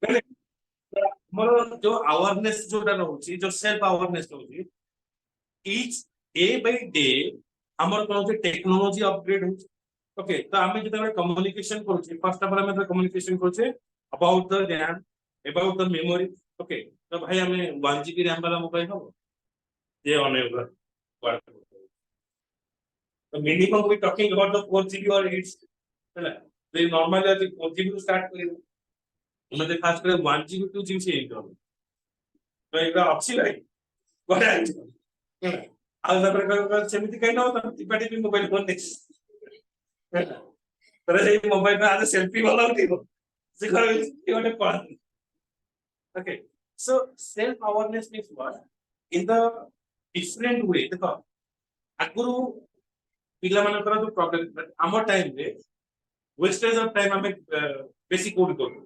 ଆମର ଯୋଉ ଆୱାରନେସ ଯୋଉଟା ରହୁଛି, ଯୋଉ ସେଲ୍ଫ ଆୱାରନେସ ରହୁଛି, each day by day ଆମର କଣ ହଉଛି, ଟେକ୍ନୋଲୋଜି ଅପଗ୍ରେଡ ହଉଛି। ଓକେ, ତ ଆମେ ଯେତେବେଳେ କମ୍ୟୁନିକେସନ କରୁଛେ, ଫାର୍ଷ୍ଟ ଅଫ୍ ଅଲ୍ ଆମେ ଯେତେବେଳେ କମ୍ୟୁନିକେସନ କରୁଛେ about the RAM, about the memory. Okay, तो भाई हमें 1 GB रैम वाला मोबाइल हो ये अनेबल, तो minimum we talking about the 4 GB और 8 है ना। तो ये नॉर्मली आज 4 GB टू स्टार्ट करेगा, मतलब खास कर 1 GB 2 GB से इनकम, तो एक अच्छी भाई बड़ा है ना। ଆଉ ତାପରେ କହିବ ସେମିତି କାହିଁ ନବ, ତମେ ଟିପାଟି ବି ମୋବାଇଲ ଫୋନ ଦେଖ, ସେଇ ମୋବାଇଲ ଆଜ ସେଲ୍ଫି ଭଲ ଉଠିବ, ସେ ଗୋଟେ ପଳାନ୍ତି। Okay, so self awareness means what? In the different way, देखो आगुरु पिला मानकर जो प्रॉब्लम आम टाइम रे वेस्टेज ऑफ टाइम हमें बेसी कोड करू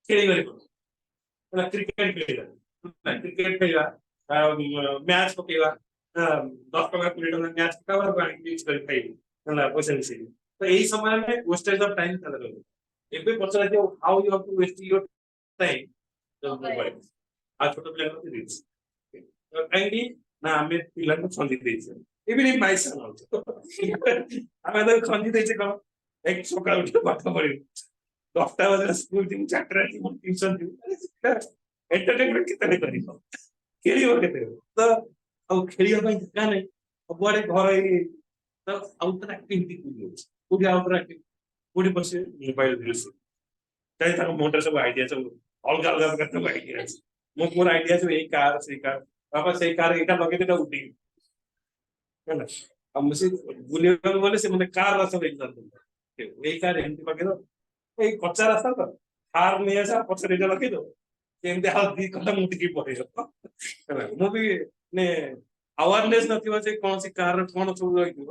खेली गरी करू, मतलब क्रिकेट खेलिला, क्रिकेट खेलिला, मैच पकेवा, 10 टका 20 टका मैच पकावा पानी यूज कर खाई, मतलब पैसा मिसे, तो यही समय में वेस्टेज ऑफ टाइम चला गयो। एबे पचरा जे how you have to waste your time the mobile, आ छोट पिला को रील्स, କାହିଁକି ନା ଆମେ ପିଲାଙ୍କୁ ଖଞ୍ଜି ଦେଇଛେ, ଇଭିନ୍ ମାଇ ସନ୍ ଅଲସୋ ଆମେ ତାକୁ ଖଞ୍ଜି ଦେଇଛେ କଣ, ଏକ ସକାଳୁ ଉଠି ପାଠ ପଢିବୁ, 10ଟା ବାଜିଲା ସ୍କୁଲ ଯିବୁ, 4ଟା ଯିବୁ ଟ୍ୟୁସନ ଯିବୁ, ଏଣ୍ଟରଟେନମେଣ୍ଟ କେତେବେଳେ କରିବ, ଖେଳିବ କେତେବେଳେ, ତ ଆଉ ଖେଳିବା ପାଇଁ ଜାଗା ନାହିଁ, ସବୁଆଡେ ଘର ହେଇ, ତ ଆଉଟର ଆକ୍ଟିଭିଟି କୋଉଠି ଅଛି, କୋଉଠି ଆଉଟର ଆକ୍ଟିଭିଟି, କୋଉଠି ବସିବେ ମୋବାଇଲ ରିଲ୍ସ, କାହିଁ ତାଙ୍କ ମୁଣ୍ଡରେ ସବୁ ଆଇଡିଆ ସବୁ ଅଲଗା ଅଲଗା ପ୍ରକାର ସବୁ ଆଇଡିଆ ଅଛି। ମୋ ମୋର ଆଇଡିଆ ସବୁ ଏଇ କାର ସେଇ କାର, ବାପା ସେଇ କାର ଏଇଟା ଲଗେଇ ଦେଟା ଉଠି ହେଲା, ଆଉ ମୁଁ ସେ ବୁଲିବାକୁ ଗଲେ ସେ ମତେ କାର ରାସ୍ତା ଦେଇଥାନ୍ତି, ଏଇ କାର ଏମିତି ଲଗେଇଦ, ଏଇ କଚା ରାସ୍ତା ତ କାର ନେଇ ଆସ ପଛରେ ଏଇଟା ଲଗେଇ ଦବ, ଏମିତି ଆଉ 2 କଦମ ଉଠିକି ପଳେଇବ ହେଲା। ମୁଁ ବି ମାନେ ଆୱାରନେସ ନଥିବ ଯେ କୌଣସି କାର କଣ ସବୁ ରହିଥିବ,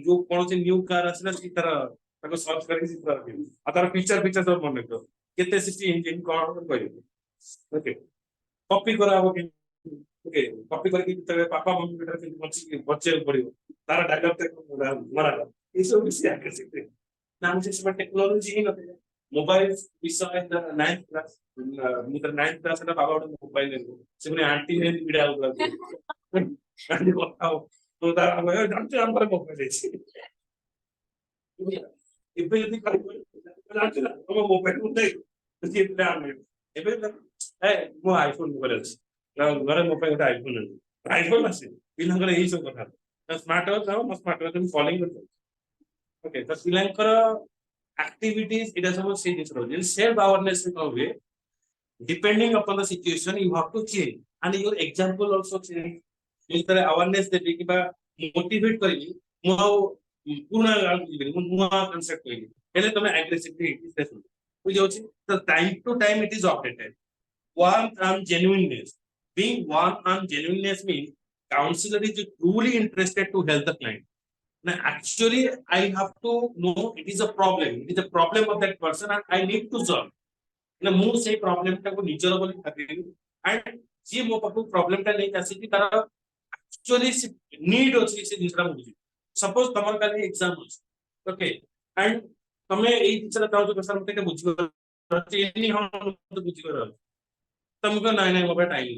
ଯୋଉ କୌଣସି ନ୍ୟୁ କାର ଆସିଲା ସେ ତାର ତାକୁ ସର୍ଚ୍ଚ କରିକି ସେ ତାର ଆଉ ତାର ଫିଚର ସବୁ ମନେ ରଖିବ, କେତେ ସିସି ଇଞ୍ଜିନ କଣ କହିବ। ओके, कॉपी करा हो कि ओके, कॉपी करके जेତେବେଳେ पापा मम्मी बेटा से बच्चे पड़ियो तार डायलॉग तक मरा ये सब विषय आके सीखते ना, मुझे इसमें टेक्नोलॉजी ही नथे मोबाइल विषय इन द 9th क्लास, मुझे 9th क्लास रे बाबा ଗୋଟେ मोबाइल ले से माने आंटी ने वीडियो आउला आंटी बताओ तो तार हम जानते हम पर मोबाइल है ଏବେ ଯଦି କହିବ ଜାଣିଛୁ ନା ତମ ମୋବାଇଲ ମୁଁ ଦେଇ ସିଏ ଆମେ ଏବେ ଏ ମୋ ଆଇଫୋନ ମୋବାଇଲ ଅଛି ନା ଘରେ ମୋ ପାଇଁ ଗୋଟେ ଆଇଫୋନ ଅଛି, ଆଇଫୋନ ଅଛି ପିଲାଙ୍କର ଏଇ ସବୁ କଥା, ସ୍ମାର୍ଟ ୱାଚ ମୋ ସ୍ମାର୍ଟ ୱାଚ ମୁଁ କଲିଂ କରୁଛି। ଓକେ, ତ ପିଲାଙ୍କର ଆକ୍ଟିଭିଟିଜ ଏଇଟା ସବୁ ସେଇ ଜିନିଷ ରହୁଛି, ସେଲ୍ଫ ଆୱାରନେସ କଣ ହୁଏ, depending upon the situation you have to change and your example also change। ଯେତେବେଳେ awareness ଦେବି କିମ୍ବା ମୋଟିଭେଟ କରିବି, ମୁଁ ଆଉ ପୁରୁଣା ଗାଁକୁ ଯିବିନି, ମୁଁ ନୂଆ କନସେପ୍ଟ କହିବି, ହେଲେ ତମେ ଆଗ୍ରେସିଭଲି ବୁଝିଯାଉଛି, ତ time to time eat is updated. Warmth and genuineness. Being warm and genuineness means counselor is truly interested to help the client. Now, actually, I have to know it is a problem. It is a problem of that person, and I need to solve. ना ମୁଁ ସେଇ problem ଟାକୁ ନିଜର ବୋଲି ଭାବିବି, and ଯିଏ ମୋ ପାଖକୁ ପ୍ରୋବ୍ଲେମ ଟା ନେଇକି ଆସିକି ତାର ଆକ୍ଚୁଆଲି ନିଡ୍ ଅଛି ସେ ଜିନିଷଟା ମୁଁ ବୁଝିବି। ସପୋଜ ତମର କାଲି ଏକ୍ସାମ ଅଛି, ଓକେ, ଆଣ୍ଡ ତମେ ଏଇ ଜିନିଷଟା ଚାହୁଁଛ ସାର୍ ମତେ ବୁଝିବାର ବୁଝିବାର ଅଛି, ତମକୁ ନାଇଁ ନାଇଁ ମୋ ପାଇଁ ଟାଇମ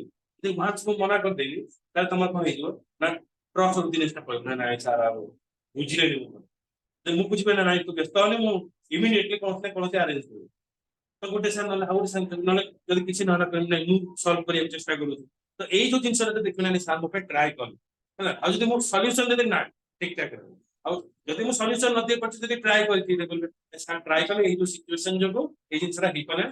ଯଦି ୱାନ୍ସ ମୁଁ ମନା କରିଦେଲି ତାହେଲେ ତମର କଣ ହେଇଯିବ ନା ଟ୍ରଷ୍ଟ ଜିନିଷଟା ପଡିବ, ନାଇଁ ସାର୍ ଆଉ ବୁଝିଲେନି ମୁଁ ବୁଝିପାରିଲି ନାଇଁ ତୁ ବ୍ୟସ୍ତ ହନି, ମୁଁ ଇମିଡିଏଟଲି କୌଣସି ନା କୌଣସି ଆରେଞ୍ଜ କରିବି, ତ ଗୋଟେ ସାର୍ ନହେଲେ ଆଉ ଗୋଟେ ସାର୍ ନହେଲେ ଯଦି କିଛି ନହେଲା ନାଇଁ ମୁଁ ସଲ୍ଭ କରିବାକୁ ଚେଷ୍ଟା କରୁଛି, ତ ଏଇ ଯୋଉ ଜିନିଷଟା ଯଦି ଦେଖିଲାନି ସାର୍ ମୋ ପାଇଁ ଟ୍ରାଏ କଲି ହେଲା, ଆଉ ଯଦି ମୁଁ ସଲ୍ୟୁସନ ଯଦି ନା ଠିକ ଠାକ ଆଉ ଯଦି ମୁଁ ସଲ୍ୟୁସନ ନ ଦେଇ ପାରୁଛି ଯଦି ଟ୍ରାଏ କରିକି ସାର୍ ଟ୍ରାଏ କଲେ ଏଇ ଯୋଉ ସିଚୁଏସନ ଯୋଗୁ ଏଇ ଜିନିଷଟା ହେଇପାରେ,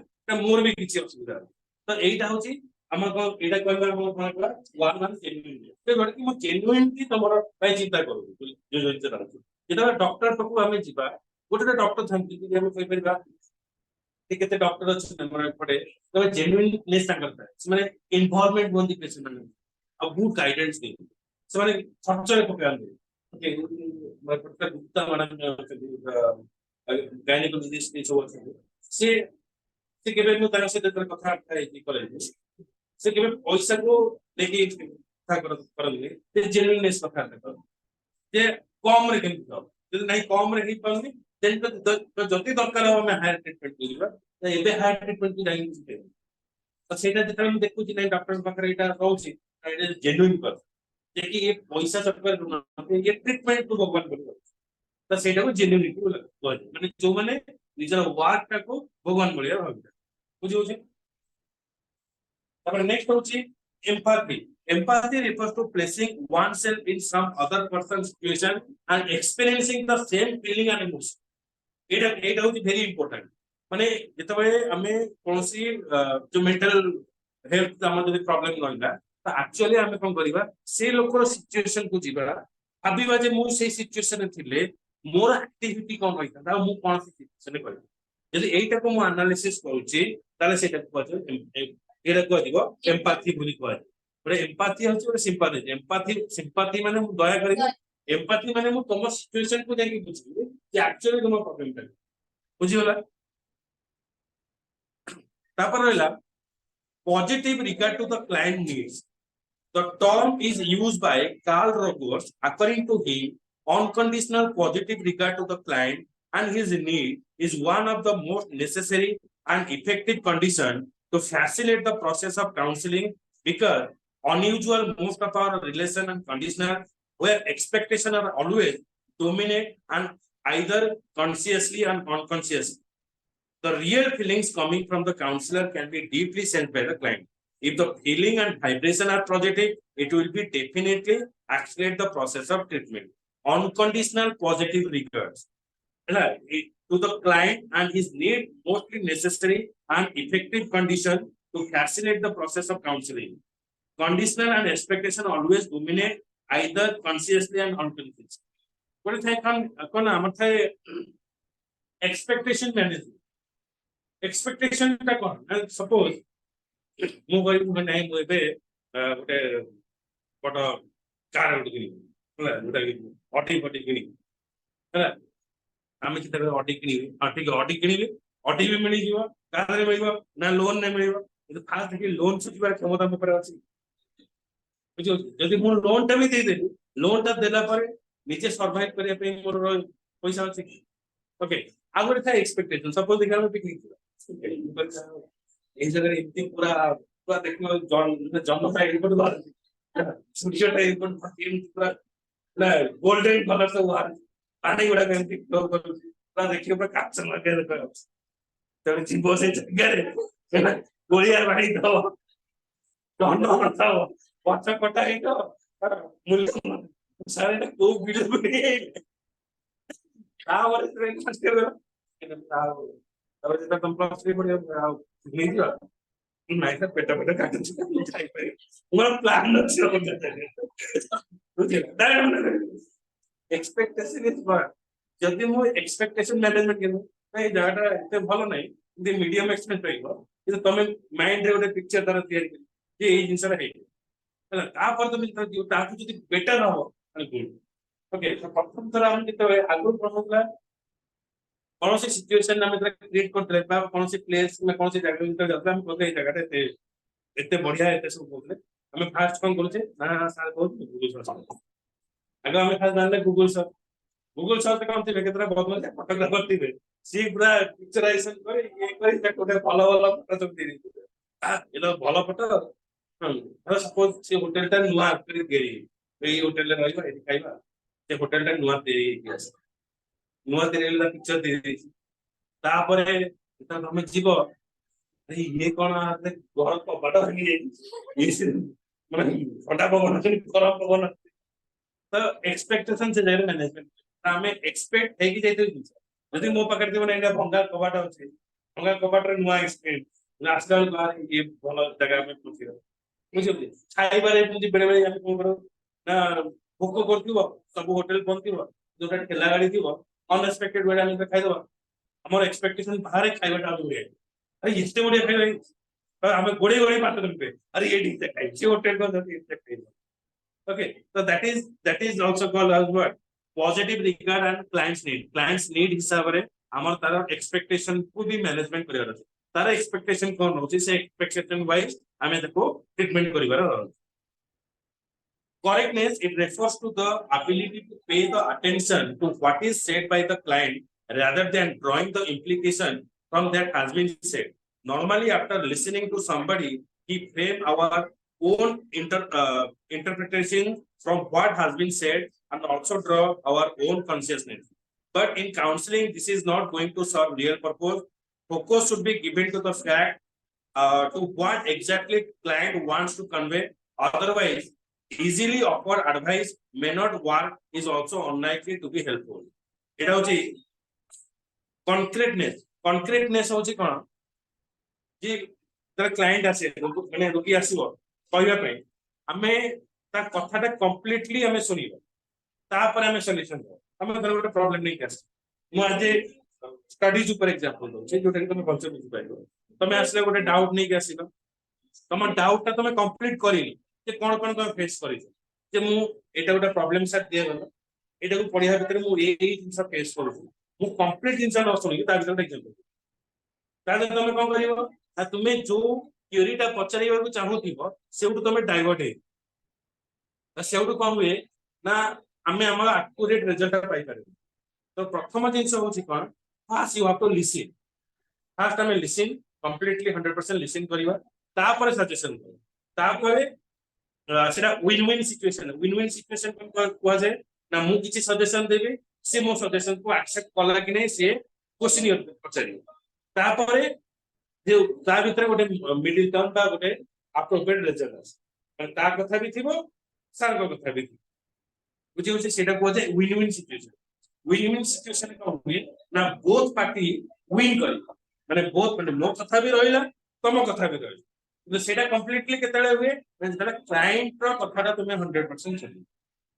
ମୋର ବି କିଛି ଅସୁବିଧା ଅଛି, ତ ଏଇଟା ହଉଛି ଆମର କଣ ଏଇଟା କହିବା ଆମର କଣ କଲା ୱାନ୍ ୱାନ୍ ଜେନ୍ୟୁଇନ୍ କି ମୁଁ ଜେନ୍ୟୁଇନଲି ତମର ପାଇଁ ଚିନ୍ତା କରୁଛି ଯୋଉ ଜିନିଷଟା ଅଛି। ଯେତେବେଳେ ଡକ୍ଟର ପାଖକୁ ଆମେ ଯିବା, ଗୋଟେ ଡକ୍ଟର ଥାନ୍ତି ଯଦି ଆମେ କହିପାରିବା କେତେ ଡକ୍ଟର ଅଛି ଆମର ଏପଟେ, ତମେ ଜେନ୍ୟୁଇନନେସ ତାଙ୍କର ଥାଏ, ସେମାନେ ଇନଭଲଭମେଣ୍ଟ ହୁଅନ୍ତି ପେସେଣ୍ଟ ମାନେ ଆଉ ବହୁତ ଗାଇଡେନ୍ସ ଦିଅନ୍ତି, ସେମାନେ ଖର୍ଚ୍ଚରେ ପକାନ୍ତି। ଓକେ, ଗୁପ୍ତା ମ୍ୟାଡାମ ଅଛନ୍ତି ଗାଇନିକୋଲୋଜିଷ୍ଟ ସବୁ ଅଛନ୍ତି, ସେ ସେ କେବେ ମୁଁ ତାଙ୍କ ସହିତ କଥାବାର୍ତ୍ତା ହେଇକି କଲେଜ ସେ କେବେ ପଇସାକୁ ନେଇକି କଥା କରନ୍ତି, ସେ ଜେନ୍ୟୁଇନନେସ କଥାବାର୍ତ୍ତା କରନ୍ତି ଯେ କମରେ କେମିତି ହବ, ଯଦି ନାଇଁ କମରେ ହେଇପାରୁନି then the जति दरकार हम हायर ट्रीटमेंट करिबा तो एबे हायर ट्रीटमेंट की जाई छी तो सेटा जेतरा हम देखु छी नै डॉक्टर पाखरे एटा रहउछि एटा जेन्युइन पर जे कि ये पैसा चक्कर ये ट्रीटमेंट को भगवान बोल तो सेटा को जेन्युइनिटी बोला माने जो माने निजर वर्क टा को भगवान बोलिया भाबा बुझि होछि तापर नेक्स्ट होछि empathy. Empathy refers to placing oneself in some other person's situation and experiencing the same feeling and emotion. এটা হচ্ছে ভেরি ইম্পর্টেন্ট মানে যেতবে আমি কোনসি যে মেন্টাল হেলথ আমার যদি প্রবলেম রহিলা তো অ্যাকচুয়ালি আমি কোন করিবা সেই লোকর সিচুয়েশন কু ଯିବା ভাবিবা যে ମୁଁ সেই সিচুয়েশনে থিলে মোর অ্যাক্টিভিটি কোন হইতা তা ମୁଁ কোন সিচুয়েশনে করি যদি এইটাকে ମୁଁ আনালিসিস করছি তাহলে সেটা কুয়া এটা কুয়া দিব এমপাথি বলি কুয়া ଗୋଟେ ଏମ୍ପାଥି ହଉଛି ଗୋଟେ ସିମ୍ପାଥି ସିମ୍ପାଥି ମାନେ ମୁଁ ଦୟା କରିବି ଏମ୍ପାଥି ମାନେ ମୁଁ ତମ ସିଚୁଏସନ କୁ ଯାଇକି ବୁଝିବି ଯେ ଆକ୍ଚୁଆଲି ତମ ପ୍ରୋବ୍ଲେମ ଟା ବୁଝିଗଲା ତାପରେ ରହିଲା positive regard to the client needs the term is used by Carl Rogers according to him unconditional positive regard to the client and his need is one of the most necessary and effective condition to facilitate the process of counseling because unusual most of our relation and conditional where expectation are always dominate and either consciously and unconsciously the real feelings coming from the counselor can be deeply sensed by the client if the feeling and vibration are positive it will be definitely accelerate the process of treatment unconditional positive regards to the client and his need mostly necessary and effective condition to facilitate the process of counseling conditional and expectation always dominate either consciously and unconsciously what is kon amar thai expectation management expectation ta kon suppose ମୁଁ କହିବି ନାଇଁ ମୁଁ ଏବେ ଗୋଟେ ବଡ car ଗୋଟେ କିଣିବି ହେଲା ଯୋଉଟା କି ଅଟି କିଣିବି ହେଲା ଆମେ ଯେତେବେଳେ ଅଟି କିଣିବି ଠିକ ଅଟି କିଣିବି ଅଟି ବି ମିଳିଯିବ କାରରେ ମିଳିବ ନା ଲୋନ ରେ ମିଳିବ କିନ୍ତୁ ଫାଷ୍ଟ କି ଲୋନ ସୁଝିବାର କ୍ଷମତା ମୋ ପାଖରେ ଅଛି ଯଦି ମୁଁ ଲୋନ ଟା ବି ଦେଇଦେବି ଲୋନ ଟା ଦେଲା ପରେ ନିଜେ ସର୍ଭାଇଭ କରିବା ପାଇଁ ମୋର ପଇସା ଅଛି କି ଓକେ ଆଉ ଗୋଟେ ଥାଏ ଏକ୍ସପେକ୍ଟେସନ ସପୋଜ ଦେଖିବା ଆମେ ପିକନିକ ଯିବା এই জায়গায় এমনি পুরা পুরা দেখলো জন্মটা এরপর সূর্যটা এরপর পুরা না গোল্ডেন কালার সব আর পানি গুড়া এমনি ফ্লো করছে পুরা দেখি পুরা কাঁচা লাগে তাহলে জীব সেই জায়গায় গড়িয়ার বাড়ি দাও দণ্ড দাও পচা কটা এইটা মূল্য সারাটা খুব ভিড় করে তাহলে ট্রেন কাজ করে তাহলে যেটা কমপ্লাসরি পড়ে ନେଇଯିବା ନାଇଁ ସାର୍ ପେଟ କାଟୁଛି ଯାଇପାରିବି ମୋର ପ୍ଲାନ ଅଛି ଏକ୍ସପେକ୍ଟେସନ ଇଜ ୱାଟ ଯଦି ମୁଁ ଏକ୍ସପେକ୍ଟେସନ ମ୍ୟାନେଜମେଣ୍ଟ କିନ୍ତୁ ଏଇ ଜାଗାଟା ଏତେ ଭଲ ନାହିଁ ଯଦି ମିଡିୟମ ଏକ୍ସପେନ୍ସ ରହିବ କିନ୍ତୁ ତମେ ମାଇଣ୍ଡରେ ଗୋଟେ ପିକ୍ଚର ତାର ତିଆରି କରି ଯେ ଏଇ ଜିନିଷଟା ହେଇଯିବ ହେଲା ତାପରେ ତମେ ଯେତେବେଳେ ତାଠୁ ଯଦି ବେଟର ହବ ତାହେଲେ ଗୁଡ ଓକେ ପ୍ରଥମ ଥର ଆମେ ଯେତେବେଳେ ଆଗରୁ କଣ ହଉଥିଲା କୌଣସି ସିଚୁଏସନ ଆମେ କ୍ରିଏଟ କରିଥିଲେ ବା କୌଣସି ପ୍ଲେସ କିମ୍ବା କୌଣସି ଜାଗା ଭିତରେ ଯାଉଥିଲେ ଆମେ କହୁଥିଲେ ଏଇ ଜାଗାଟା ଏତେ ଏତେ ବଢିଆ ଏତେ ସବୁ କହୁଥିଲେ ଆମେ ଫାଷ୍ଟ କଣ କରୁଛେ ନା ସାର୍ କହୁଛୁ ଗୁଗଲ ସର୍ଚ୍ଚ ଆଗ ଆମେ ଫାଷ୍ଟ ଜାଣିଲେ ଗୁଗଲ ସର୍ଚ୍ଚ କଣ ଥିବେ କେତେଟା ବଦଳ ଫଟୋଗ୍ରାଫର ଥିବେ ସିଏ ପୁରା ପିକ୍ଚରାଇଜେସନ କରି ଇଏ କରି ଗୋଟେ ଭଲ ଭଲ ଫଟୋ ସବୁ ଦେଇଦେଇଥିବେ ଏଟା ଭଲ ଫଟୋ ସପୋଜ ସେ ହୋଟେଲଟା ନୂଆ କରି ତିଆରି ଏଇ ହୋଟେଲରେ ରହିବା ଏଠି ଖାଇବା ସେ ହୋଟେଲଟା ନୂଆ ତିଆରି ହେଇକି ଆସେ ନୂଆ ତିଆରି ହେଲା ପିକ୍ଚର ଦେଇଦେଇଛି ତାପରେ ତମେ ଯିବ ଇଏ କଣ ଘର କବାଟ ଭାଙ୍ଗି ଯାଇଛି ମାନେ ଥଣ୍ଡା ପବନ ଗରମ ପବନ ତ ଏକ୍ସପେକ୍ଟେସନ ସେ ଜାଗାରେ ମ୍ୟାନେଜମେଣ୍ଟ ଆମେ ଏକ୍ସପେକ୍ଟ ହେଇକି ଯାଇଥିବୁ ଜିନିଷ ଯଦି ମୋ ପାଖରେ ଥିବ ନା ଭଙ୍ଗା କବାଟ ଅଛି ଭଙ୍ଗା କବାଟରେ ନୂଆ ଏକ୍ସପେରିଏନ୍ସ ଆସିଲା ବେଳକୁ ଇଏ ଭଲ ଜାଗା ଆମେ ପହଞ୍ଚିବା ବୁଝିପାରୁଛି ଖାଇବାରେ ଏମିତି ବେଳେ ବେଳେ ଆମେ କଣ କରୁ ନା ଭୋକ କରୁଥିବ ସବୁ ହୋଟେଲ ବନ୍ଦ ଥିବ ଯୋଉଟା ଠେଲା ଗାଡି ଥିବ ଅନଏକ୍ସପେକ୍ଟେଡ ବେଳେ ଆମେ ଖାଇଦବା ଆମର ଏକ୍ସପେକ୍ଟେସନ ବାହାରେ ଖାଇବାଟା ଆମେ ହୁଏ ଆରେ ଏତେ ବଢିଆ ଖାଇବା ଆମେ ଗୋଡେଇ ଗୋଡେଇ ପାଠ କରିବେ ଆରେ ଏଇଠି ଖାଇ ସେ ହୋଟେଲ ଖାଇବା okay so that is also called as what positive regard and clients need ହିସାବରେ ଆମର ତାର ଏକ୍ସପେକ୍ଟେସନ କୁ ବି ମ୍ୟାନେଜମେଣ୍ଟ କରିବାର ଅଛି ତାର ଏକ୍ସପେକ୍ଟେସନ କଣ ରହୁଛି ସେ ଏକ୍ସପେକ୍ଟେସନ ୱାଇଜ ଆମେ ତାକୁ ଟ୍ରିଟମେଣ୍ଟ କରିବାର ଅଛି correctness it refers to the ability to pay the attention to what is said by the client rather than drawing the implication from that has been said. Normally, after listening to somebody, we frame our own interpretation from what has been said and also draw our own consciousness. But in counseling, this is not going to serve real purpose. Focus should be given to the fact, to what exactly client wants to convey. Otherwise, easily offered advice may not work is also unlikely to be helpful. It also concreteness होची कोन जे तर client आसे माने रोगी आसीबो कहबा पई हमें ता कथाटा completely हमें सुनिबो तापर हमें सॉल्यूशन दो हमें तर गोटे प्रॉब्लम नहीं कर मु आज स्टडीज ऊपर एग्जांपल दो जे जोटा तुम कॉन्सेप्ट बुझ पाइलो तमे आसले गोटे डाउट नहीं के आसीलो तम डाउट ता तमे कंप्लीट करिलो जे कोन कोन तमे फेस करिलो जे मु एटा गोटे प्रॉब्लम सर दिया गलो एटा को पढिया भीतर मु ए जिंस फेस करू मु कंप्लीट जिंस न सुनी ता भीतर एग्जांपल ताले तमे कोन करिवो आ तुमे जो क्वेरीटा पचारिबा को चाहूथिबो सेउटु तमे डाइवर्ट हे त सेउटु कोन हुए ना आमे हमर एक्यूरेट रिजल्ट पाई पारे तो प्रथम जिंस होची कोन first you have to listen first हमें लिसन कंप्लीटली 100% लिसन करिवा तापर सजेशन करिवा तापर सेटा विन विन सिचुएशन को जाए ना मु किछि सजेशन देबे से मो सजेशन को एक्सेप्ट कला कि नै से क्वेश्चन पचारिबो तापर जे ता भीतर गोटे मिडिल टर्म बा गोटे अप्रोप्रिएट रिजल्ट आसे ता कथा भी थिबो सार को कथा भी थिबो बुझी होचे सेटा को जाए विन विन सिचुएशन का हुए ना बोथ पार्टी विन करी माने बोथ माने मो कथा भी रहिला तम कथा भी रहिला तो सेटा कंप्लीटली केतले हुए जेतले क्लाइंट रो कथाटा तुमे 100% सुनी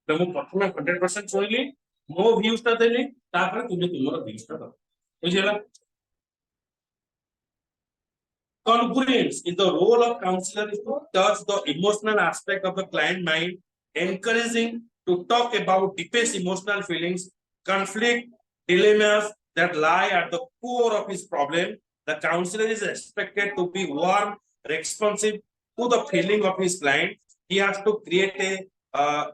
तो मु प्रथमे 100% सुनिली मो व्यूज ता देली तापर तुमे तुमरो व्यूज ता दो बुझिला Congruence in the role of counselor is to touch the emotional aspect of the client mind, encouraging to talk about deepest emotional feelings, conflict, dilemmas that lie at the core of his problem. The counselor is expected to be warm, responsive to the feeling of his client. He has to create a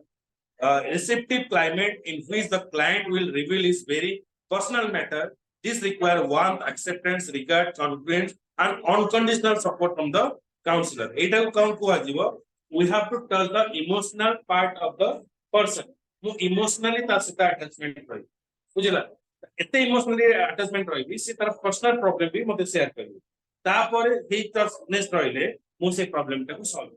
receptive climate in which the client will reveal his very personal matter. This requires warmth, acceptance, regard, congruence, and unconditional support from the counselor. Eta ko kuha jibo we have to touch the emotional part of the person. Mu emotionally ta sita attachment rahi bujila ete emotionally attachment rahi se tar personal problem bi mote share kari ta pore he toughness rahile mu se problem ta ko solve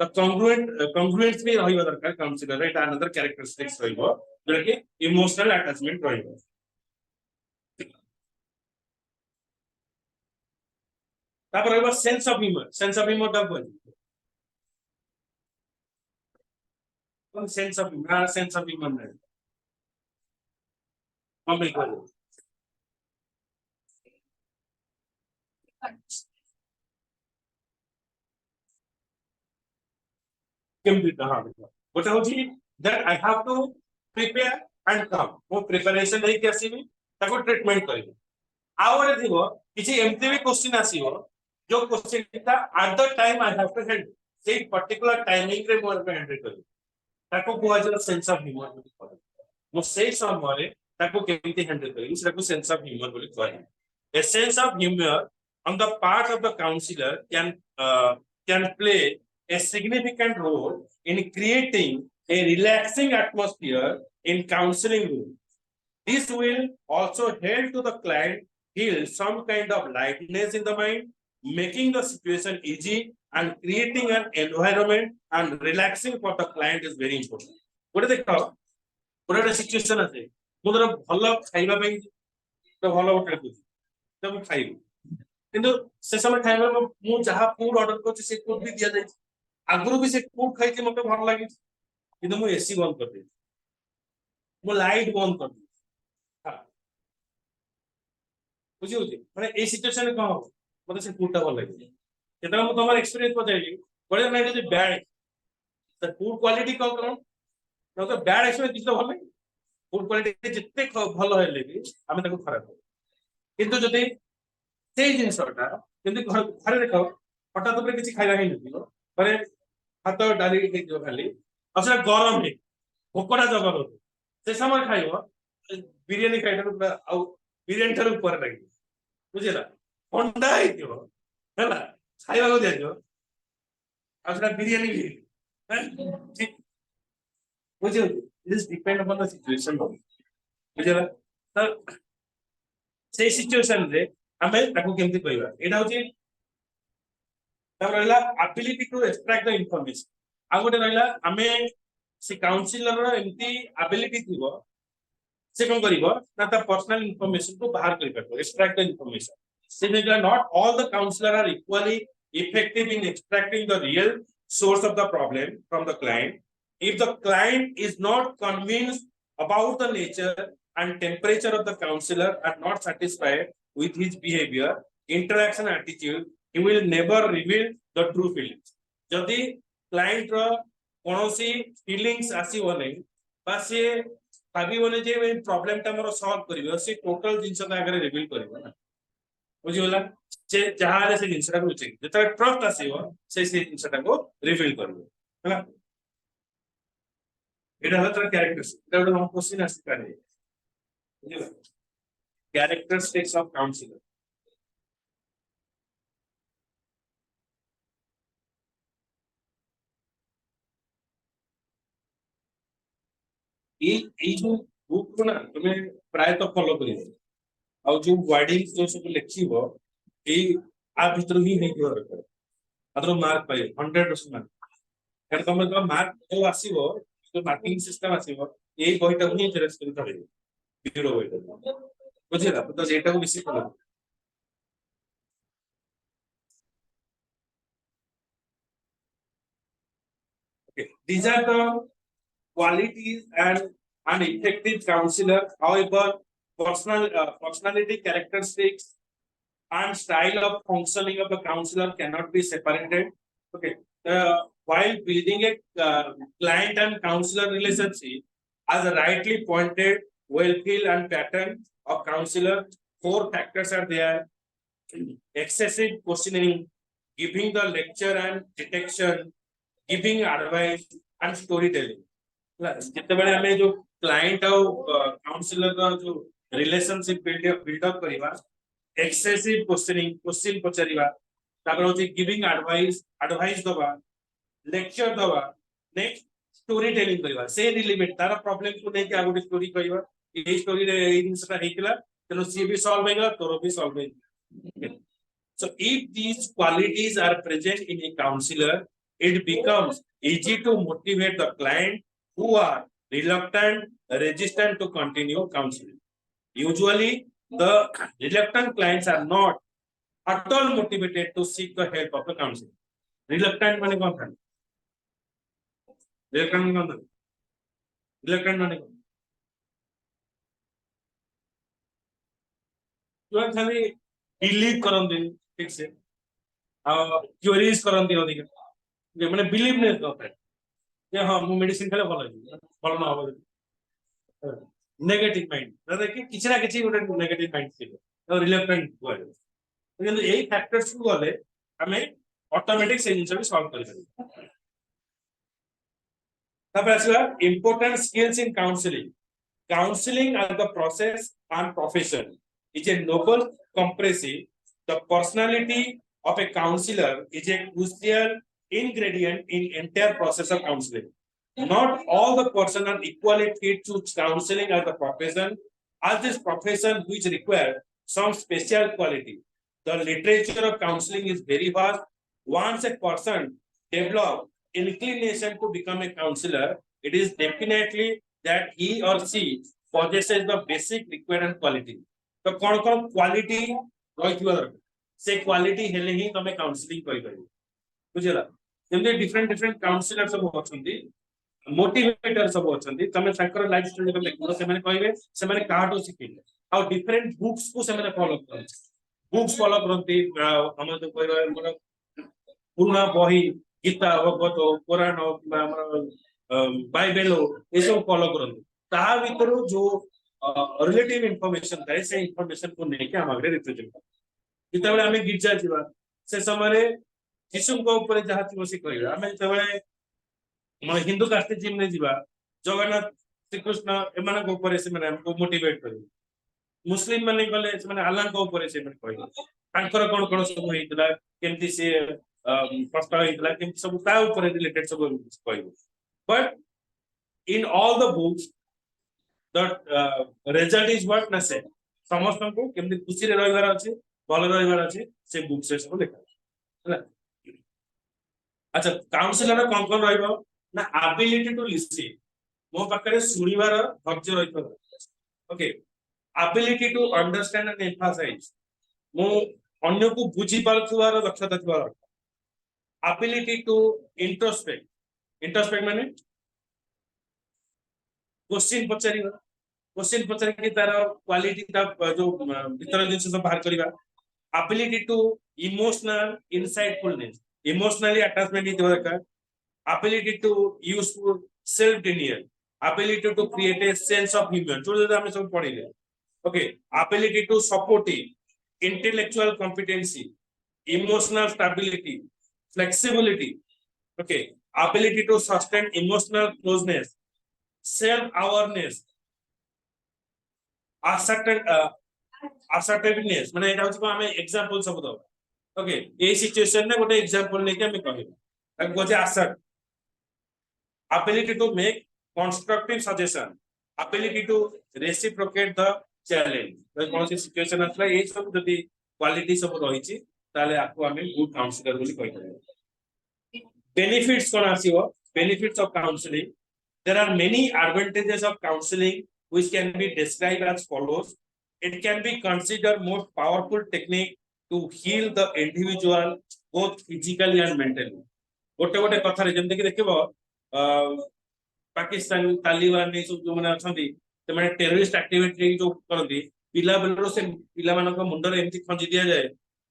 kari the congruence bhi rahiba darkar counselor eta another characteristics rahibo jora ki emotional attachment rahibo तापर रहबो sense of humour दा कोन sense of humour नै हम भी कोन केमति कहा but होची that I have to prepare and come वो preparation नहीं के आसीबी ताको ट्रीटमेंट करिबो आवर दिबो किछि एमती भी क्वेश्चन आसीबो जो क्वेश्चन था at the time I have to handle से पर्टिकुलर टाइमिंग रे मोर पे हैंडल करी ताको को आज सेंस ऑफ ह्यूमर बोली कहै मो से समय ताको केमिति हैंडल करी ताको सेंस ऑफ ह्यूमर बोली कहै a sense of humour on the part of the counselor can play a significant role in creating a relaxing atmosphere in counseling room. This will also help to the client feel some kind of lightness in the mind, making the situation easy and creating an environment and relaxing for the client is very important. What is the what are situation আছে মোদর ভালো খাইবা পাই তো ভালো hotel খুঁজি তো আমি খাইবি কিন্তু সে সময় খাইবা মু যাহা ফুড অর্ডার করছি সে ফুড भी दिया जाय आगुरु भी से फूड खाइती मते भल लागि किंतु मु एसी बंद कर दे मु लाइट बंद कर दे हां बुझी होची माने ए सिचुएशन को मते से फूड ता भल लागि जेता मु तमर एक्सपीरियंस बताइली बड़े ना it is bad the food quality को करो तो बैड एक्सपीरियंस किछ भल लागि फूड क्वालिटी जितते भल हेले भी हमें ताको खराब किंतु जदि से जिनसटा किंतु घरे देखो हटात ऊपर किछ खाइला ही नथिलो घरे भात डाली के जो खाली अच्छा गरम है भोकड़ा जबर से समय खाइबो ବିରିୟାନୀ ଖାଇଠାରୁ ପୁରା ଆଉ ବିରିୟାନୀ ଠାରୁ ଉପରେ ଲାଗିବ ବୁଝିଲା ଅଣ୍ଡା ହେଇଥିବ ହେଲା ଖାଇବାକୁ ଦିଆଯିବ ଆଉ ସେଟା ବିରିୟାନୀ ବି ହେଇଥିବ ବୁଝିଲ it is depend upon the situation ବୁଝିଲା ତ ସେଇ ସିଚୁଏସନ ରେ ଆମେ ତାକୁ କେମିତି କହିବା ଏଇଟା ହଉଛି ତାପରେ ରହିଲା ability to extract the information ଆଉ ଗୋଟେ ରହିଲା ଆମେ ସେ କାଉନସିଲର ଏମିତି ability ଥିବ ସେ କଣ କରିବ ନା ତା ପର୍ସନାଲ ଇନଫର୍ମେସନ କୁ ବାହାର କରିପାରିବ extract the information similarly not all the counselor are equally effective in extracting the real source of the problem from the client if the client is not convinced about the nature and temperature of the counselor are not satisfied with his behavior interaction attitude he will never reveal the true feelings जदि client रो कोनोसी feelings आसीबो नै बा से भाबिबोने जे a problem ता मोर solve करिवो से total जिंस ता आगे reveal करिवो ना बुझी होला जे जहारे से जिंस ता बुझी जेता ट्रस्ट आसीबो से जिंस ता को रिवील करिवो होला एटा होला तर कैरेक्टर्स एटा हम क्वेश्चन आसी पारे बुझिला कैरेक्टरिस्टिक्स ऑफ काउंसलर এই जो बुक को ना तुम्हें प्राय तो फॉलो करिवो आ जो वर्डिंग जो सब लिखिबो एई आ भीतर ही नहीं दियो दरकार अदर मार्क पाइ 100% मार्क कारण तुम जो मार्क जो आसीबो जो मार्किंग सिस्टम आसीबो एई बहिटा को ही चेस करि थरिबो वीडियो बहिटा बुझिला तो एटा को बेसी follow okay these are the qualities and an effective counselor however personality characteristics and style of functioning of the counselor cannot be separated okay while building a client and counselor relationship as rightly pointed well-feel and pattern of counselor four factors are there excessive questioning giving the lecture and detection giving advice and storytelling ଯେତେବେଳେ ଆମେ ଯୋଉ client ଆଉ councillor ଯୋଉ ରିଲେସନशिप build up करिवा excessive question पचारिवा तापर होची giving advice दबा lecture दबा next story telling करिवा से रिलेटेड तार प्रॉब्लम को नै कि आगो स्टोरी करिवा ए स्टोरी रे ए जिंसटा हेतिला तनो सी भी सॉल्व हेगला तोरो भी solve हेगला so if these qualities are present in a counselor it becomes easy to motivate the client who are reluctant, resistant to continue counseling. Usually, the reluctant clients are not at all motivated to seek the help of the counselor. Reluctant माने कौन था? Reluctant माने कौन था? Reluctant माने कौन? जो खाली believe करंदी ठीक से, क्वेरीज करंदी अधिक, जे माने believe नहीं करता है. जे हाँ मु मेडिसिन खाले भलो ना हो नेगेटिव माइंड दादा कि किछ ना किछ गोटे नेगेटिव माइंड थिलो तो रिलेक्टेंट होय কিন্তু এই ফ্যাক্টরস কু গলে আমি অটোমেটিক সেই জিনিস भी সলভ করি পারি তারপর আসলে important skills in counselling as the process and profession is a noble comprehensive the personality of a counselor is a crucial ingredient in entire process of counseling. Not all the person are equally fit to counseling as a profession, as this profession which require some special quality. The literature of counseling is very vast. Once a person develop inclination to become a counselor, it is definitely that he or she possesses the basic required quality. तो कौन quality रहिथिबा दरकार से quality हेले ही तमे counselling करि परिबो बुझला जेमते different counsellor सब होछंती motivator सब होछंती तमे संकर लाइफ स्टोरी को देखो से माने कहबे से माने काटो सिखिले आ डिफरेंट बुक्स को से माने फॉलो करछ बुक्स फॉलो करंती हम तो कहबा मतलब पुराना बही गीता भगवत पुराण बाइबल ये सब फॉलो करंती ता भीतर जो रिलेटिव इंफॉर्मेशन थाए से इंफॉर्मेशन को नेके हम आगे रिप्रेजेंट जितेबेले आमे गिरजा जीवा से समय जीशुको ऊपर जहा थी बसी कहबा आमे जेतेबेले हिंदू कास्टिज्म ने जीवा जगन्नाथ ଶ୍ରୀକୃଷ୍ଣ ଏମାନଙ୍କ ଉପରେ ସେମାନେ ଆମକୁ ମୋଟିଭେଟ କରିବେ। ମୁସଲିମ ମାନେ ଗଲେ ସେମାନେ ଆଲ୍ଲାହଙ୍କ ଉପରେ ସେମାନେ କହିବେ ତାଙ୍କର କଣ କଣ ସବୁ ହେଇଥିଲା, କେମିତି ସେ କଷ୍ଟ ହେଇଥିଲା, କେମିତି ସବୁ ତା ଉପରେ ରିଲେଟେଡ ସବୁ କହିବେ। But in all the books the result is what na say ସମସ୍ତଙ୍କୁ କେମିତି ଖୁସିରେ ରହିବାର ଅଛି, ଭଲ ରହିବାର ଅଛି, ସେ ବୁକ୍ ସେ ସବୁ ଲେଖା ହେଲା। ଆଚ୍ଛା କାଉନସିଲର କଣ କଣ ରହିବ ନା ଆବିଲିଟି ଟୁ ଲିସନ୍, ମୋ ପାଖରେ ଶୁଣିବାର ଧୈର୍ଯ୍ୟ ରହିଥିବ। Okay, ability to understand and emphasise, ମୁଁ ଅନ୍ୟକୁ ବୁଝି ପାରୁଥିବାର ଦକ୍ଷତା ଥିବା ଦରକାର। ଆବିଲିଟି ଟୁ ଇଣ୍ଟ୍ରୋସ୍ପେକ୍ଟ, ଇଣ୍ଟ୍ରୋସ୍ପେକ୍ଟ ମାନେ क्वेश्चन पचारिबा, क्वेश्चन पचारिକି ତାର କ୍ୱାଲିଟି ତା ଯୋଉ ଭିତର ଜିନିଷ ସବୁ ବାହାର କରିବା। ability to emotional insightfulness, emotionally attachment ହେଇଥିବା ଦରକାର। ability to useful self denial, ability to create a sense of humor ଯୋଉ ଆମେ ସବୁ ପଢିଲେ। okay, ability to supportive, intellectual competency, emotional stability, flexibility, okay, ability to sustain emotional closeness, self awareness, assertiveness মানে এটা হচ্ছে আমি एग्जांपल सब दो। ओके, এই সিচুয়েশন নে গোটে एग्जांपल নেকি আমি কহিবা তাকে কইছে assert, ability to make constructive suggestion, ability to reciprocate the challenge। তো কোন সিচুয়েশন আসলে এই সব যদি কোয়ালিটি সব রহিছি তাহলে আপু আমি গুড কাউন্সিলর বলি কই পারি। বেনিফিটস কোন আসিব, benefits of counselling, there are many advantages of counseling which can be described as follows. It can be considered most powerful technique to heal the individual both physically and mentally। गोटे गोटे कथा रे जेमते कि देखिबो पाकिस्तान तालिबान ने सब जो माने अछंती ते माने टेररिस्ट एक्टिविटी जो करंती पिला बेलरो से पिला मानक मुंडर एमती खंजी दिया जाए।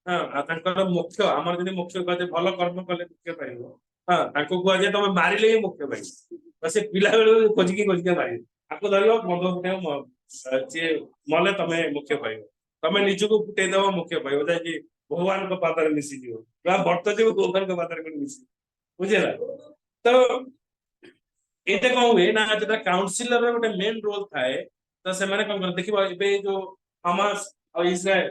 हां आ तांकर मुख्य हमर जने मुख्य कहते भलो कर्म कले मुख्य पाइबो। हां ताको कुआ जे तमे मारिले ही मुख्य पाइबो, से पिला बेलरो खोजिकी खोजिकी मारि आपको धरियो बंद फुटे जे मले तमे मुख्य पाइबो, तमे निजको फुटे देबो मुख्य पाइबो जाय कि भगवान को पातर मिसी दियो बा भक्त जे भगवान को पातर को मिसी बुझेला। तो एटा कौन हुए ना जदा काउंसिलर रे गोटे मेन रोल थाए, तो से माने कोन देखिबो एबे जो हमास और इस्राएल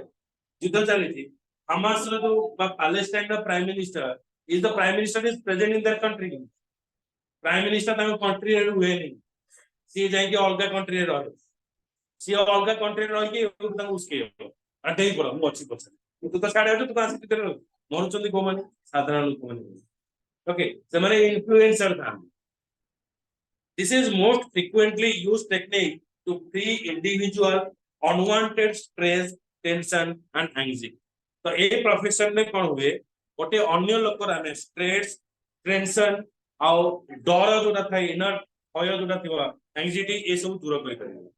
युद्ध चली, हमास रो जो Palestine the prime minister is the prime minister is present in their country. Prime minister ताको कंट्री रे हुए नहीं, सी जाय कि अलगा कंट्री रे रहे, सी अलगा कंट्री रे रही के ताको उसके अटै पड़ मु अछि पछ तू तो साडे तू कासी भीतर मरुचंदी को माने साधारण लोक माने। ओके, से माने इन्फ्लुएंसर था। This is most frequently used technique to free individual unwanted stress, tension and anxiety। तो ए प्रोफेशन में कौन हुए गोटे अन्य लोक राने स्ट्रेस, टेंशन आउ डर जोटा था इनर भय जोटा थिबा एंजाइटी ए सब दूर कर परिबो।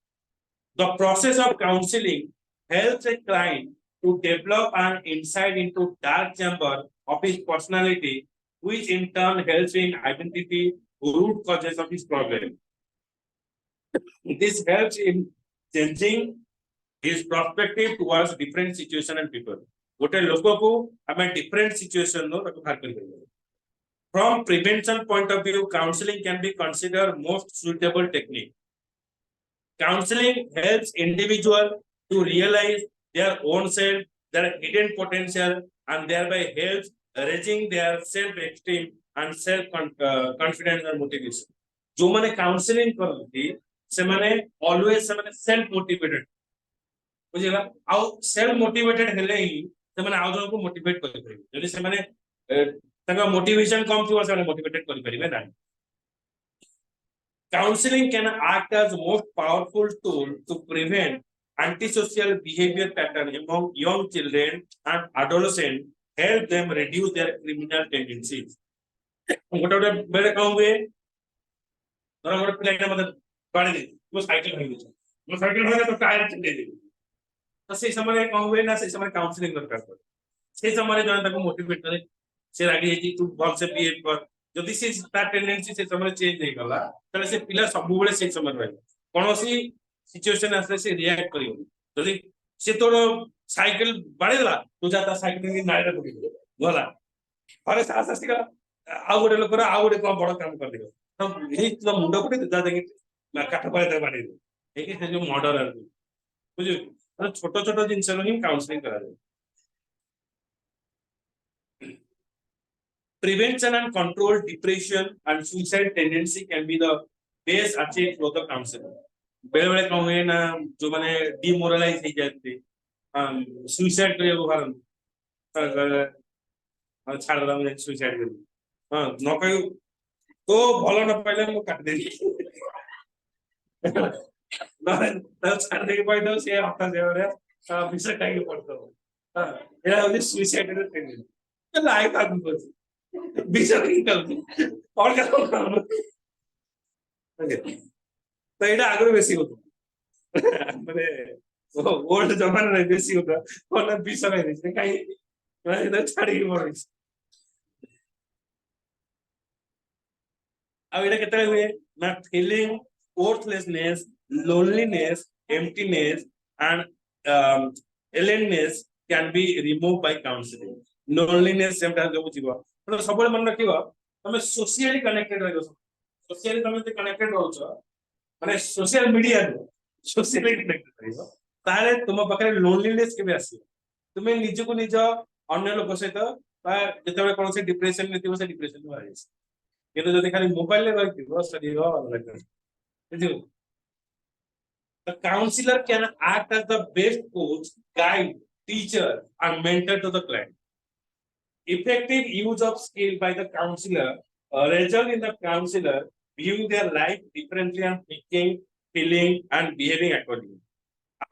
The process of counseling helps a client to develop an insight into dark chamber of his personality, which in turn helps in identify root causes of his problem। This helps in changing his perspective towards different situation and people। गोटे लोक को हमें different situation no ताको बाहर कर देबो। From prevention point of view, counseling can be considered most suitable technique। Counseling helps individual to realize their own self, their hidden potential, and thereby helps raising their self-esteem and self-confidence and motivation। जो माने counselling करती से माने always say माने self motivated बुझिला, आउ self motivated हेले ही से माने आउ जन को मोटिवेट कर परिबे। यदि से माने तका मोटिवेशन कम थिबो से माने मोटिवेटेड कर परिबे ना। Counseling can act as most powerful tool to prevent antisocial behavior pattern among young children and adolescents, help them reduce their criminal tendencies। गोटे गोटे बेले कम हुए धर गोटे पिला मते बाड़ी दे मो साइकिल भाई दे मो साइकिल भाई तो टायर चले दे, तो से समय कम हुए ना, से समय काउंसलिंग दरकार पड़े। से समय जन ताको मोटिवेट करे से रागी जे तू भल से बिहेव कर, जदि से ता टेंडेंसी से समय चेंज हो गला तले से पिला सब बेले से समय रहे कोनोसी सिचुएशन आसे से रिएक्ट करियो। जदि से तोर साइकिल बाड़ी देला तू जाता साइकिल की नाइरे पकि गला अरे साहस आसी गला आ गोटे लोकर आ गोटे कोन बड़ काम कर दियो, तो एही तो मुंड को जा देखि କାଠ ପାଇ ବାଡେଇ ଦେଇକି ସେ ଯୋଉ ମର୍ଡର ବୁଝିଲୁ ଛୋଟ ଛୋଟ ଜିନିଷରୁ ହିଁ କାଉନସିଲିଂ କରାଯାଏ। Prevention and control depression and suicide tendency can be the best achieved through the counseling. ବେଳେ ବେଳେ କଣ ହୁଏ ନା ଯୋଉମାନେ ଡିମୋରାଲାଇଜ ହେଇଯାନ୍ତି ସୁଇସାଇଡ କରିବାକୁ ବାହାରନ୍ତି ଛାଡ ମୁଁ ସୁଇସାଇଡ କରିବି ହଁ ନ କହିବୁ ତୋ ଭଲ ନ ପାଇଲେ ମୁଁ କାଟିଦେବି ଛାଡି ଦେଇକି କହିଦବ ସେ ହତାଶ ଭାବରେ ବିଷ ଖାଇକି ପଡିଦବ ଏଇଟା ହଉଛି ସୁଇସାଇଡ ଲାଇଫ ଆଗକୁ ଅଛି ବିଷ ଖାଇକି ଖାଉଛି ଅଲଗା ଖାଉନ ତ ଏଇଟା ଆଗରୁ ବେଶୀ ହଉଥିଲା ମାନେ ଓଲ୍ଡ ଜମାନାରେ ବେଶୀ ହଉଥିଲା ବିଷ ଖାଇଦେଇଛି କାହିଁକି ଛାଡିକି ପଳେଇଛି ଆଉ ଏଇଟା କେତେବେଳେ ହୁଏ ନା filling worthlessness, loneliness, emptiness, and aloneness can be removed by counseling. Loneliness ସେମିତି ଯୋଉ ଯିବ ତେଣୁ ସବୁବେଳେ ମନେ ରଖିବ ତମେ socially connected ରହିବ socially ତମେ ଯଦି connected ରହୁଛ ମାନେ social media socially connected ରହିବ ତାହେଲେ ତୁମ ପାଖରେ loneliness କେବେ ଆସିବ ତୁମେ ନିଜକୁ ନିଜ ଅନ୍ୟ ଲୋକ ସହିତ ବା ଯେତେବେଳେ କୌଣସି ଡିପ୍ରେସନ ଥିବ ସେ ଡିପ୍ରେସନ ବାହାରିବ କିନ୍ତୁ ଯଦି ଖାଲି ମୋବାଇଲରେ ରହିଥିବ ସରିବ the counselor can act as the best coach, guide, teacher, and mentor to the client. Effective use of skill by the counselor result in the counselor viewing their life differently and thinking, feeling, and behaving accordingly.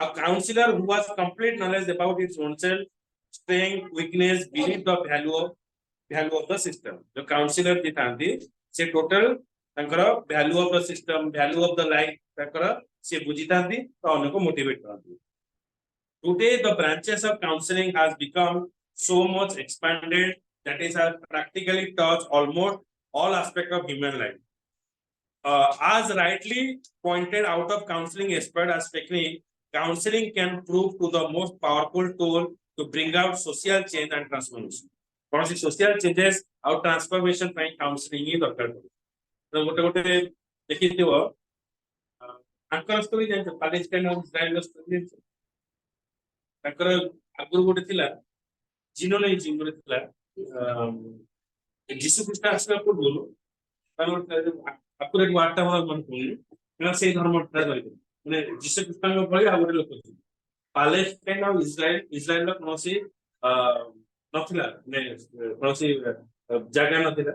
A counselor who has complete knowledge about his own self, strength, weakness, belief, the value of the system. The counselor से total ତାଙ୍କର value of the system, value of the life ତାଙ୍କର ସେ ବୁଝିଥାନ୍ତି ତ ଅନ୍ୟକୁ motivate କରନ୍ତି. Today the branches of counseling has become so much expanded that it has practically touched almost all aspects of human life. As rightly pointed out of counseling expert as technique, counseling can prove to the most powerful tool to bring out social change and transformation. कौन सी social changes और transformation ପାଇଁ counseling ही दरकार पड़े तो गोटे देखिथिबो Anchor story जानते Palestine और इस्राएल story Anchor आगुर गोटे थिला जिनोलॉजी गोटे थिला जीसु ख्रीष्ट आसला पूर्व अकुरेट वार्ता मन कोनी से धर्म माने जीसु ख्रीष्ट भली आ गोटे लोक पैलेस्टाइन और इस्राएल कोनसी नथिला ने कोनसी जगह नथिला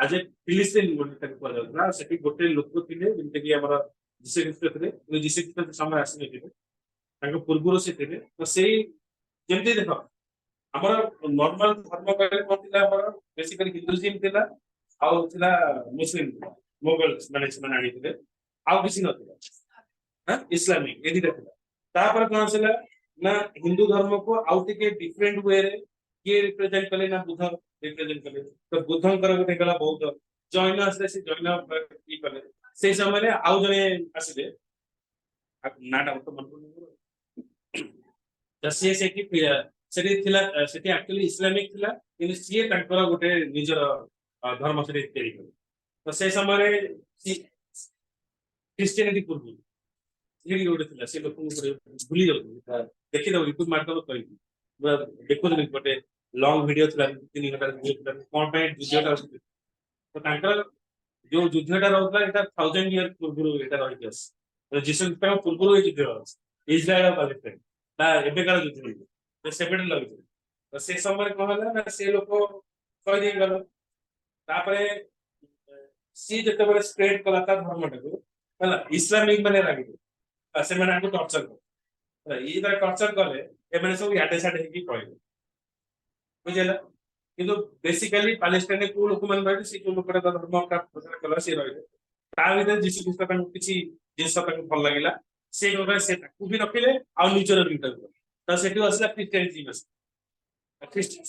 आज फिलिस्तीन गोटे कुआ सेठी गोटे लोक थिले जेमते कि हमर जीसु ख्रीष्ट थिले जीसु ख्रीष्ट समय आसी नथिले तांको पूर्वरो से थिले तो सेही जेमते देखो हमर नॉर्मल धर्म कहले कोथिला हमर बेसिकली हिंदुइज्म थिला आ थिला मुस्लिम मोगल्स माने आनी थिले आ किसी नथिला हां इस्लामिक एदी थिला तापर कोन छला ना हिंदू धर्म को आउट के डिफरेंट वे रे ये रिप्रेजेंट कले ना बुद्ध रिप्रेजेंट कले तो बुद्धंकर गोटे गला बौद्ध जैन आसे से जैन ई कले से समय रे आउ जने आसीले नाटा तो मन तो से की सेठी थिला सेठी एक्चुअली इस्लामिक थिला कि सी तांकर गोटे निजर धर्म से तैयारी कले तो से समय रे क्रिश्चियनिटी पूर्व ये गोटे थिला से लोक भूली जाउ देखि दो यूट्यूब मार्केट कहि देखो गोटे लॉन्ग वीडियो थिला 3 घंटा वीडियो थिला कोन पे जुद्धटा तो तांकर जो जुद्धटा रहउतला एटा 1000 इयर पूर्व एटा रहि गयस तो जीसस पे पूर्व ये जुद्ध इजराइल और पैलेस्टाइन ना एबे कार जुद्ध तो सेपेट लग तो से समय कहला ना से लोक कहि दे गलो तापरे सी जते बरे स्प्रेड कला था धर्मटा को हला इस्लामिक माने लागे से माने को टॉर्चर कर ये तरह टॉर्चर कले ए माने सब याडे साडे की कहले बुझला किंतु बेसिकली पैलेस्टाइन को लोक मन रहि से को लोकटा धर्म का प्रचार कला से रहि ता भीतर जीसु ख्रीष्ट का किछि जिंस तक भल लागिला से गोबे से ताकू भी रखिले आ निजर भी तो सेठी असला क्रिश्चियनिटी बस क्रिश्चियन